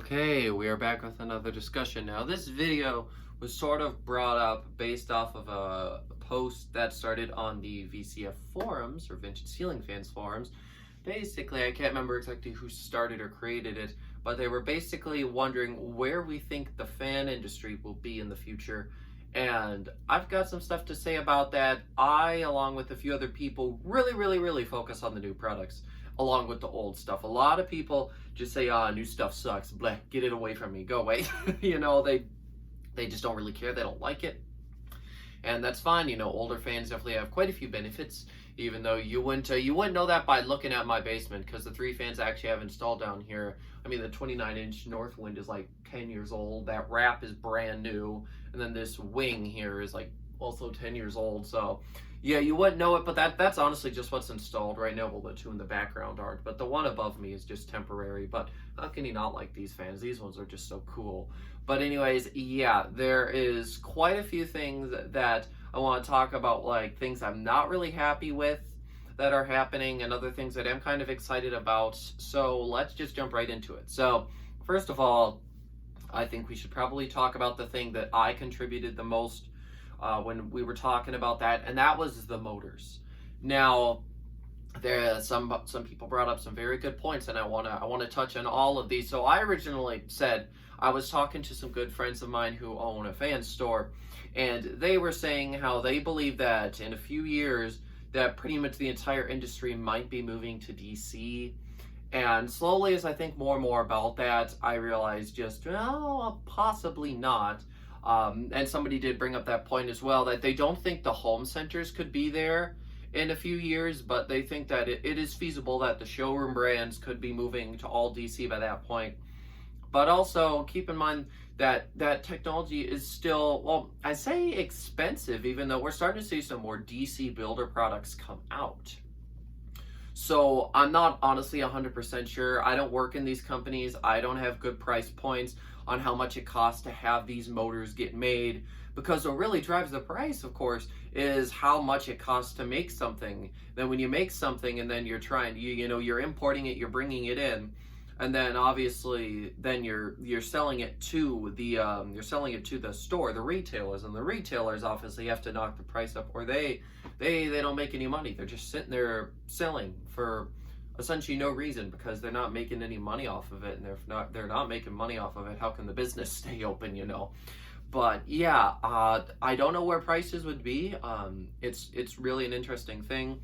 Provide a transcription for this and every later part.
Okay, we are back with another discussion. Now, this video was sort of brought up based off of a post that started on the VCF forums, or Vintage Ceiling Fans forums. Basically, I can't remember exactly who started or created it, but they were basically wondering where we think the fan industry will be in the future. And I've got some stuff to say about that. I, along with a few other people, really focus on the new products along with the old stuff. A lot of people just say, new stuff sucks, bleh, get it away from me, go away. They just don't really care, they don't like it. And that's fine. Older fans definitely have quite a few benefits, even though you wouldn't know that by looking at my basement, because the three fans I actually have installed down here, I mean, the 29-inch Northwind is like 10 years old, that wrap is brand new, and then this wing here is like also 10 years old. So yeah, you wouldn't know it, but that's honestly just what's installed right now. Well, the two in the background aren't, but the one above me is just temporary. But how can you not like these fans? These ones are just so cool. But anyways, yeah, there is quite a few things that I want to talk about, like things I'm not really happy with that are happening, and other things that I'm kind of excited about. So let's just jump right into it. So first of all, I think we should probably talk about the thing that I contributed the most when we were talking about that, and that was the motors. Now, there some people brought up some very good points, and I wanna touch on all of these. So I originally said I was talking to some good friends of mine who own a fan store, and they were saying how they believe that in a few years that pretty much the entire industry might be moving to DC. And slowly, as I think more and more about that, I realized just, well, possibly not. And somebody did bring up that point as well, that they don't think the home centers could be there in a few years, but they think that it is feasible that the showroom brands could be moving to all DC by that point. But also keep in mind that technology is still, well, I say expensive, even though we're starting to see some more DC builder products come out. So I'm not honestly 100% sure. I don't work in these companies. I don't have good price points on how much it costs to have these motors get made, because what really drives the price, of course, is how much it costs to make something. Then when you make something and then you're you're importing it, you're bringing it in, and then obviously then you're selling it to the store, the retailers, and the retailers obviously have to knock the price up, or they don't make any money. They're just sitting there selling for essentially no reason, because they're not making any money off of it. And if they're not making money off of it, how can the business stay open? But yeah, I don't know where prices would be. It's really an interesting thing.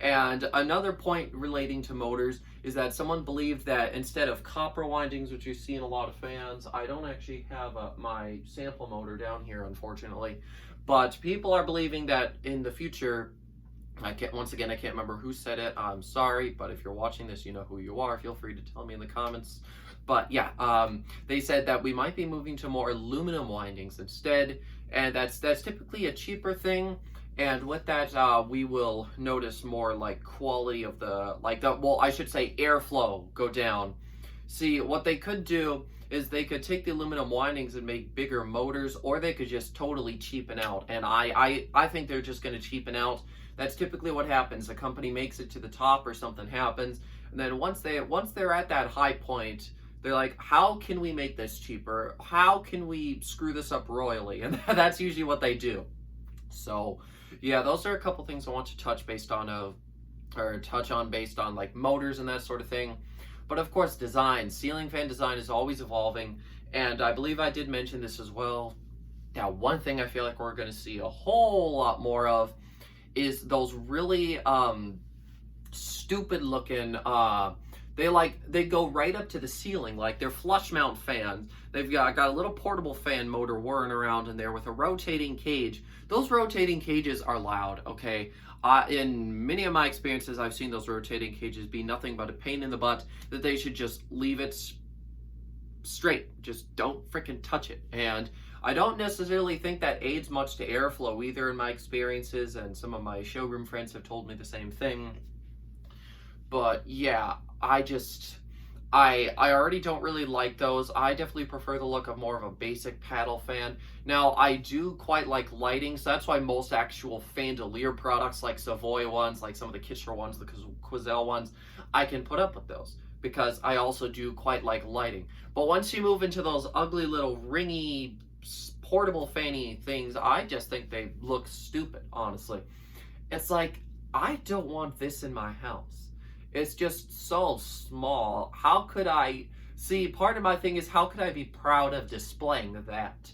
And another point relating to motors is that someone believed that instead of copper windings, which you see in a lot of fans, I don't actually have my sample motor down here, unfortunately, but people are believing that in the future, I can't remember who said it. I'm sorry, but if you're watching this, you know who you are. Feel free to tell me in the comments. But yeah, they said that we might be moving to more aluminum windings instead, and that's typically a cheaper thing. And with that, we will notice more like quality of I should say airflow go down. See, what they could do is they could take the aluminum windings and make bigger motors, or they could just totally cheapen out. And I think they're just going to cheapen out. That's typically what happens. A company makes it to the top or something happens, and then once they're at that high point, they're like, how can we make this cheaper? How can we screw this up royally? And that's usually what they do. So yeah, those are a couple things I want to touch on based on like motors and that sort of thing. But of course, design, ceiling fan design is always evolving, and I believe I did mention this as well. Now, one thing I feel like we're going to see a whole lot more of is those really stupid looking they go right up to the ceiling, like they're flush mount fans. They've got a little portable fan motor whirring around in there with a rotating cage. Those rotating cages are loud, okay? In many of my experiences, I've seen those rotating cages be nothing but a pain in the butt, that they should just leave it straight. Just don't freaking touch it. And I don't necessarily think that aids much to airflow either in my experiences, and some of my showroom friends have told me the same thing. But yeah, I already don't really like those. I definitely prefer the look of more of a basic paddle fan. Now, I do quite like lighting, so that's why most actual Fandelier products, like Savoy ones, like some of the Kichler ones, the Quoizel ones, I can put up with those, because I also do quite like lighting. But once you move into those ugly little ringy portable fanny things, I just think they look stupid, honestly. It's like, I don't want this in my house. It's just so small. How could I see? Part of my thing is, how could I be proud of displaying that?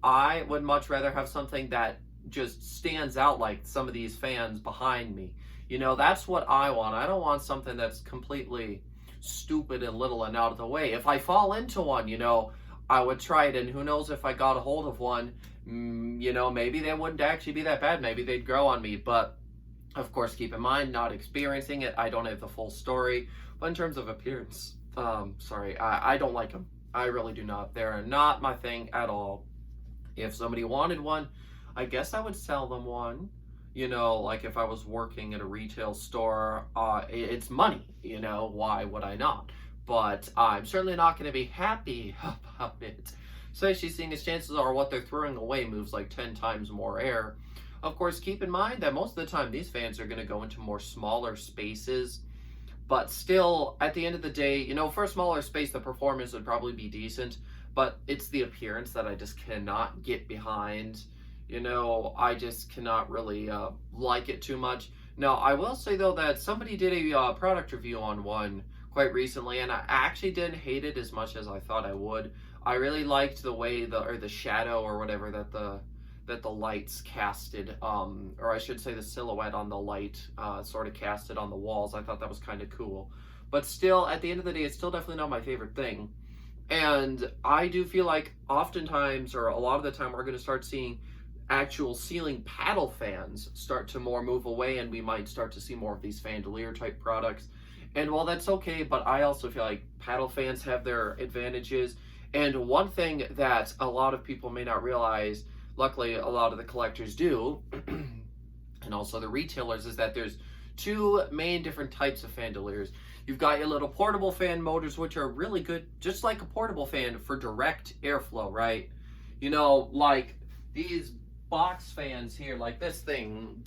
I would much rather have something that just stands out like some of these fans behind me. You know, that's what I want. I don't want something that's completely stupid and little and out of the way. If I fall into one, you know, I would try it, and who knows if I got a hold of one, you know, maybe they wouldn't actually be that bad. Maybe they'd grow on me. But of course, keep in mind, not experiencing it, I don't have the full story. But in terms of appearance, sorry, I don't like them. I really do not. They're not my thing at all. If somebody wanted one, I guess I would sell them one. You know, like if I was working at a retail store, it's money, you know, why would I not? But I'm certainly not going to be happy about it. Especially seeing as chances are what they're throwing away moves like 10 times more air. Of course, keep in mind that most of the time these fans are going to go into more smaller spaces. But still, at the end of the day, you know, for a smaller space, the performance would probably be decent. But it's the appearance that I just cannot get behind. You know, I just cannot really like it too much. Now, I will say, though, that somebody did a product review on one quite recently, and I actually didn't hate it as much as I thought I would. I really liked the way the shadow or whatever that the lights casted, or I should say the silhouette on the light sort of casted on the walls. I thought that was kind of cool. But still, at the end of the day, it's still definitely not my favorite thing. And I do feel like oftentimes, or a lot of the time, we're going to start seeing actual ceiling paddle fans start to more move away, and we might start to see more of these Fandelier type products. And while that's okay, but I also feel like paddle fans have their advantages. And one thing that a lot of people may not realize, luckily a lot of the collectors do, and also the retailers, is that there's two main different types of Fandeliers. You've got your little portable fan motors, which are really good, just like a portable fan, for direct airflow, right? You know, like these box fans here, like this thing,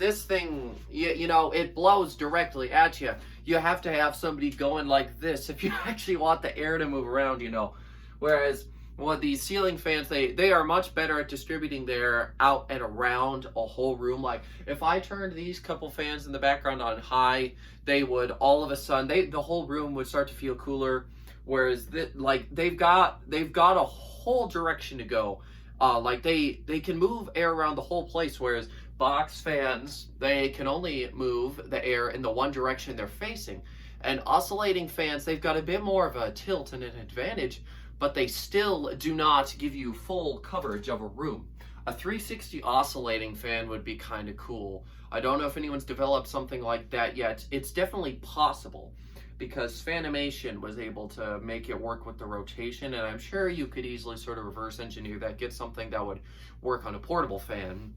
you know, it blows directly at you. You have to have somebody going like this if you actually want the air to move around, you know. Whereas, well, these ceiling fans, they are much better at distributing their out and around a whole room. Like, if I turned these couple fans in the background on high, they would all of a sudden, the whole room would start to feel cooler. Whereas, they've got a whole direction to go. Like they can move air around the whole place, whereas box fans, they can only move the air in the one direction they're facing. And oscillating fans, they've got a bit more of a tilt and an advantage, but they still do not give you full coverage of a room. A 360 oscillating fan would be kind of cool. I don't know if anyone's developed something like that yet. It's definitely possible, because Fanimation was able to make it work with the rotation, and I'm sure you could easily sort of reverse engineer that, get something that would work on a portable fan.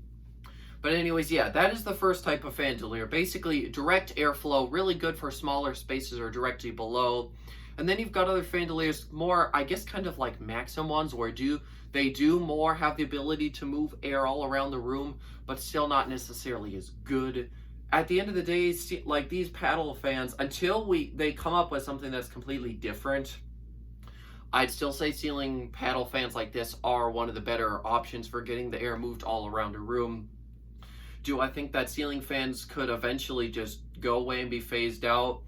But anyways, yeah, that is the first type of Fandelier. Basically, direct airflow, really good for smaller spaces or directly below. And then you've got other Fandeliers, more, I guess, kind of like Maxim ones, where they do more have the ability to move air all around the room, but still not necessarily as good. At the end of the day, like these paddle fans, until they come up with something that's completely different, I'd still say ceiling paddle fans like this are one of the better options for getting the air moved all around a room. Do I think that ceiling fans could eventually just go away and be phased out?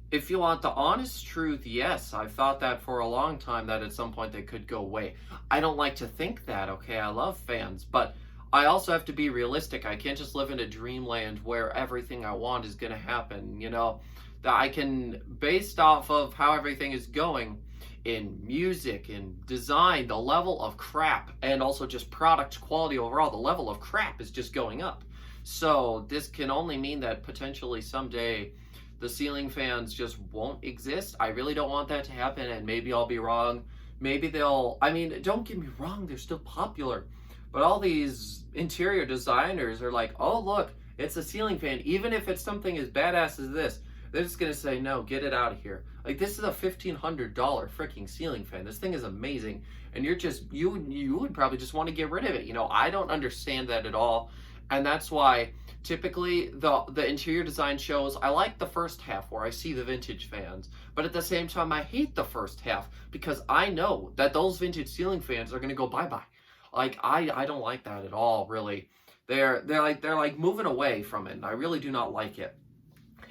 If you want the honest truth, yes. I've thought that for a long time, that at some point they could go away. I don't like to think that, okay? I love fans, but I also have to be realistic. I can't just live in a dreamland where everything I want is going to happen, you know? That I can, based off of how everything is going in music, in design, the level of crap, and also just product quality overall, the level of crap is just going up. So this can only mean that potentially someday the ceiling fans just won't exist. I really don't want that to happen, and maybe I'll be wrong. Maybe I mean, don't get me wrong, they're still popular. But all these interior designers are like, oh, look, it's a ceiling fan. Even if it's something as badass as this, they're just going to say, no, get it out of here. Like, this is a $1,500 freaking ceiling fan. This thing is amazing. And you would probably just want to get rid of it. You know, I don't understand that at all. And that's why typically the interior design shows, I like the first half where I see the vintage fans, but at the same time I hate the first half because I know that those vintage ceiling fans are going to go bye-bye. Like I don't like that at all, really. They're like moving away from it, and I really do not like it.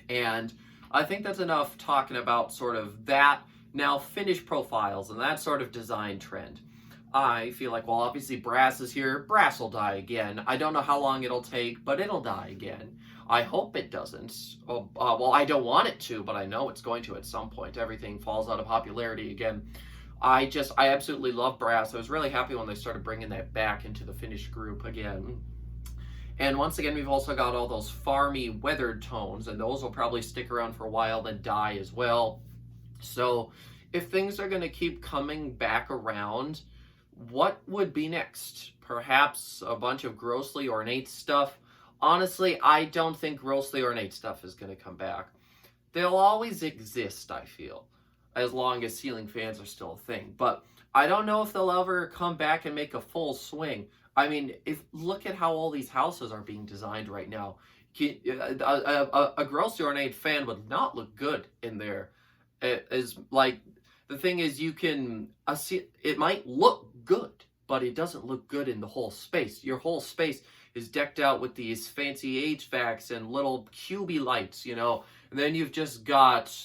And I think that's enough talking about sort of that. Now, finish profiles and that sort of design trend. I feel like, well, obviously brass is here. Brass will die again. I don't know how long it'll take, but it'll die again. I hope it doesn't. Well, I don't want it to, but I know it's going to at some point. Everything falls out of popularity again. I absolutely love brass. I was really happy when they started bringing that back into the finish group again. And once again, we've also got all those farmy weathered tones, and those will probably stick around for a while and die as well. So if things are going to keep coming back around, what would be next? Perhaps a bunch of grossly ornate stuff? Honestly, I don't think grossly ornate stuff is going to come back. They'll always exist, I feel, as long as ceiling fans are still a thing. But I don't know if they'll ever come back and make a full swing. I mean, look at how all these houses are being designed right now. A grossly ornate fan would not look good in there. It is like, the thing is, it might look good, but it doesn't look good in the whole space. Your whole space is decked out with these fancy HVACs and little QB lights, and then you've just got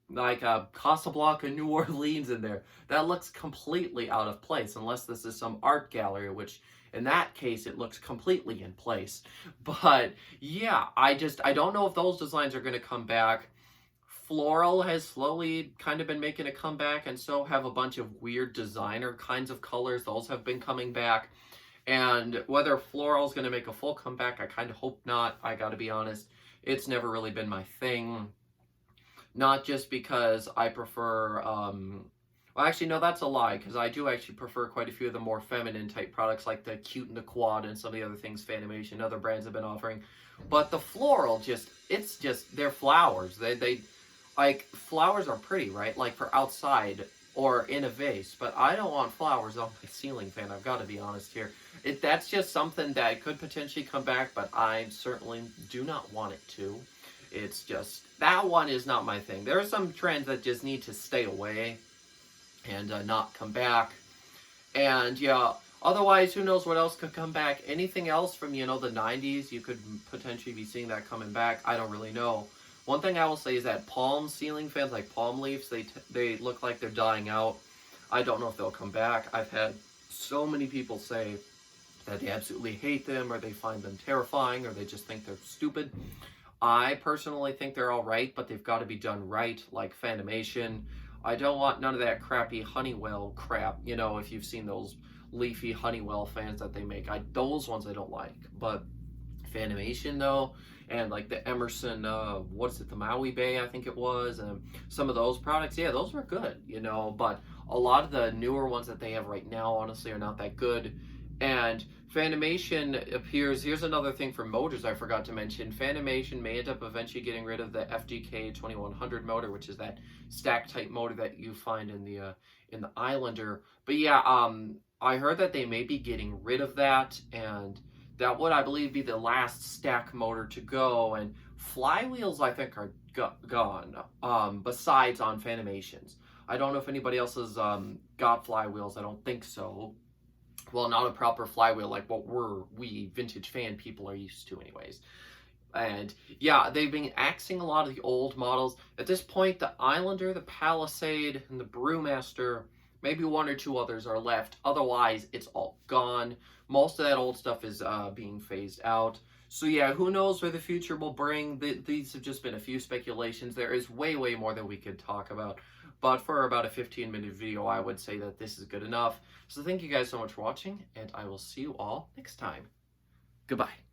like a Casablanca, New Orleans in there. That looks completely out of place, unless this is some art gallery, which in that case, it looks completely in place. But yeah, I don't know if those designs are going to come back. Floral has slowly kind of been making a comeback, and so have a bunch of weird designer kinds of colors. Those have been coming back. And whether floral is going to make a full comeback, I kind of hope not. I got to be honest. It's never really been my thing. Not just because I prefer... Well, actually, no, that's a lie, because I do actually prefer quite a few of the more feminine type products, like the Cute and the Quad and some of the other things Fanimation and other brands have been offering. But the floral, they're flowers. They like, flowers are pretty, right? Like for outside or in a vase. But I don't want flowers on my ceiling fan, I've got to be honest here. That's just something that could potentially come back, but I certainly do not want it to. It's just, that one is not my thing. There are some trends that just need to stay away and not come back. And yeah, otherwise, who knows what else could come back. Anything else from, the 90s, you could potentially be seeing that coming back. I don't really know. One thing I will say is that palm ceiling fans, like palm leaves, they look like they're dying out. I don't know if they'll come back. I've had so many people say that they absolutely hate them, or they find them terrifying, or they just think they're stupid. I personally think they're all right, but they've got to be done right, like Fanimation. I don't want none of that crappy Honeywell crap, if you've seen those leafy Honeywell fans that they make. Those ones I don't like. But Fanimation, though, and like the Emerson, the Maui Bay, I think it was, and some of those products, yeah, those were good, but a lot of the newer ones that they have right now, honestly, are not that good. And Fanimation appears, here's another thing for motors I forgot to mention. Fanimation may end up eventually getting rid of the FDK 2100 motor, which is that stack type motor that you find in the Islander. But yeah, I heard that they may be getting rid of that, and that would, I believe, be the last stack motor to go. And flywheels, I think, are gone, besides on Fanimations. I don't know if anybody else has got flywheels. I don't think so. Well, not a proper flywheel like what we vintage fan people are used to anyways. And yeah, they've been axing a lot of the old models. At this point, the Islander, the Palisade, and the Brewmaster, maybe one or two others are left. Otherwise, it's all gone. Most of that old stuff is being phased out. So yeah, who knows where the future will bring. These have just been a few speculations. There is way, way more that we could talk about. But for about a 15-minute video, I would say that this is good enough. So thank you guys so much for watching, and I will see you all next time. Goodbye.